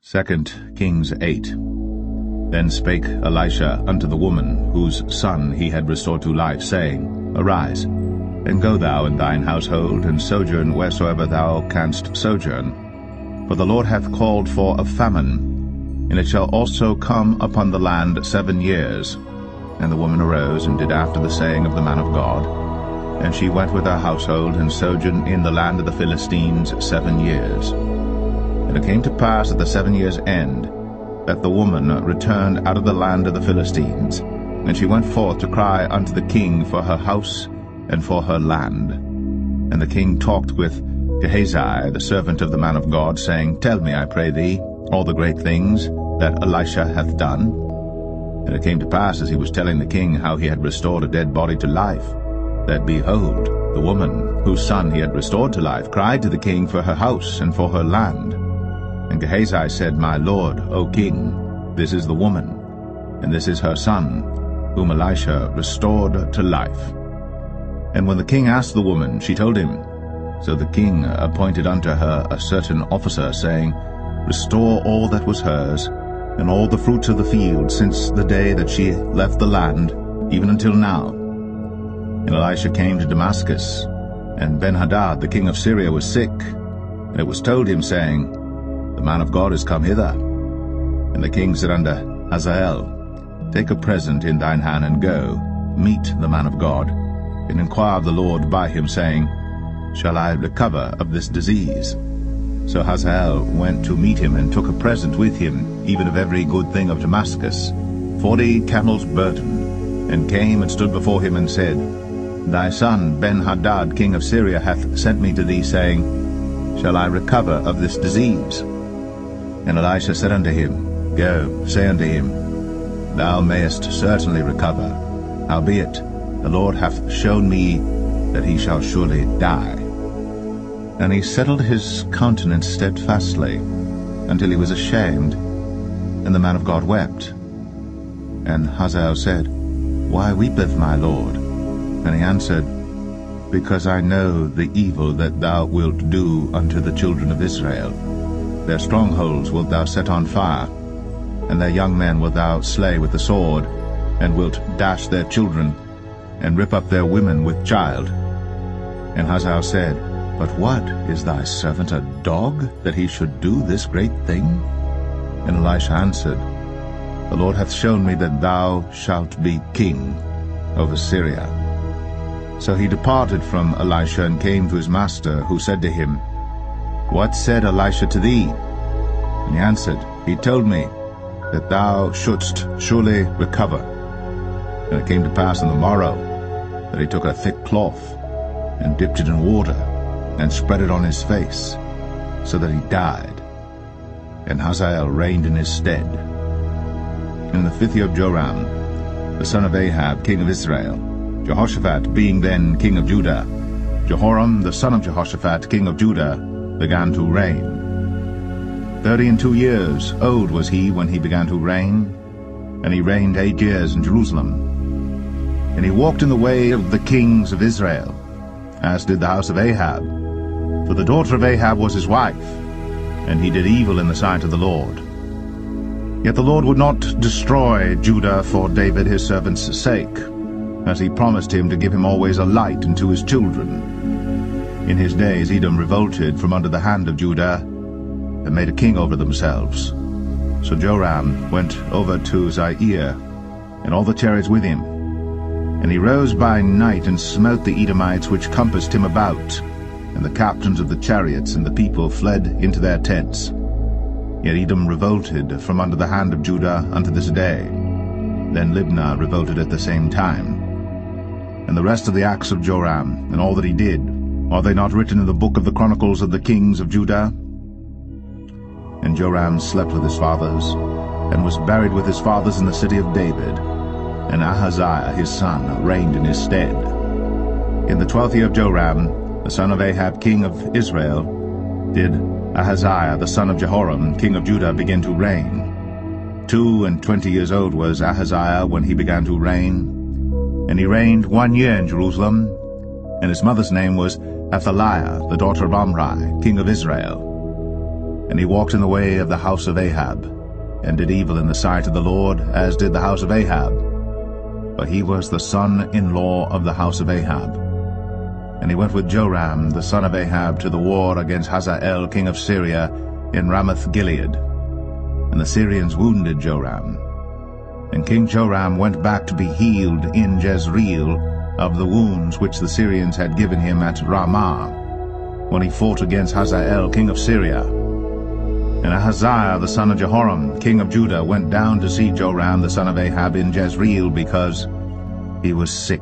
2 Kings 8. Then spake Elisha unto the woman, whose son he had restored to life, saying, Arise, and go thou and thine household, and sojourn wheresoever thou canst sojourn. For the Lord hath called for a famine, and it shall also come upon the land 7 years. And the woman arose, and did after the saying of the man of God. And she went with her household, and sojourned in the land of the Philistines 7 years. And it came to pass at the 7 years' end, that the woman returned out of the land of the Philistines, and she went forth to cry unto the king for her house and for her land. And the king talked with Gehazi, the servant of the man of God, saying, Tell me, I pray thee, all the great things that Elisha hath done. And it came to pass, as he was telling the king how he had restored a dead body to life, that, behold, the woman, whose son he had restored to life, cried to the king for her house and for her land. And Gehazi said, My lord, O king, this is the woman, and this is her son, whom Elisha restored to life. And when the king asked the woman, she told him. So the king appointed unto her a certain officer, saying, Restore all that was hers, and all the fruits of the field, since the day that she left the land, even until now. And Elisha came to Damascus, and Ben-Hadad the king of Syria was sick. And it was told him, saying, The man of God is come hither. And the king said unto Hazael, Take a present in thine hand, and go, meet the man of God, and inquire of the Lord by him, saying, Shall I recover of this disease? So Hazael went to meet him, and took a present with him, even of every good thing of Damascus, 40 camels burdened, and came and stood before him, and said, Thy son Ben-Hadad king of Syria hath sent me to thee, saying, Shall I recover of this disease? And Elisha said unto him, Go, say unto him, Thou mayest certainly recover. Howbeit, the Lord hath shown me that he shall surely die. And he settled his countenance steadfastly, until he was ashamed. And the man of God wept. And Hazael said, Why weepeth my Lord? And he answered, Because I know the evil that thou wilt do unto the children of Israel. Their strongholds wilt thou set on fire, and their young men wilt thou slay with the sword, and wilt dash their children, and rip up their women with child. And Hazael said, But what, is thy servant a dog, that he should do this great thing? And Elisha answered, The Lord hath shown me that thou shalt be king over Syria. So he departed from Elisha, and came to his master, who said to him, What said Elisha to thee? And he answered, He told me that thou shouldst surely recover. And it came to pass on the morrow, that he took a thick cloth, and dipped it in water, and spread it on his face, so that he died. And Hazael reigned in his stead. In the 5th year of Joram, the son of Ahab, king of Israel, Jehoshaphat being then king of Judah, Jehoram the son of Jehoshaphat, king of Judah, began to reign. 32 years old was he when he began to reign, and he reigned 8 years in Jerusalem. And he walked in the way of the kings of Israel, as did the house of Ahab. For the daughter of Ahab was his wife, and he did evil in the sight of the Lord. Yet the Lord would not destroy Judah for David his servant's sake, as he promised him to give him always a light unto his children. In his days Edom revolted from under the hand of Judah, and made a king over themselves. So Joram went over to Zair, and all the chariots with him. And he rose by night, and smote the Edomites which compassed him about, and the captains of the chariots and the people fled into their tents. Yet Edom revolted from under the hand of Judah unto this day. Then Libnah revolted at the same time. And the rest of the acts of Joram, and all that he did, are they not written in the book of the Chronicles of the kings of Judah? And Joram slept with his fathers, and was buried with his fathers in the city of David. And Ahaziah his son reigned in his stead. In the 12th year of Joram, the son of Ahab king of Israel, did Ahaziah the son of Jehoram king of Judah begin to reign. 22 years old was Ahaziah when he began to reign. And he reigned 1 year in Jerusalem, and his mother's name was Athaliah, the daughter of Omri, king of Israel. And he walked in the way of the house of Ahab, and did evil in the sight of the Lord, as did the house of Ahab. For he was the son-in-law of the house of Ahab. And he went with Joram the son of Ahab to the war against Hazael king of Syria in Ramoth-Gilead. And the Syrians wounded Joram. And King Joram went back to be healed in Jezreel of the wounds which the Syrians had given him at Ramah, when he fought against Hazael king of Syria. And Ahaziah the son of Jehoram king of Judah went down to see Joram the son of Ahab in Jezreel, because he was sick.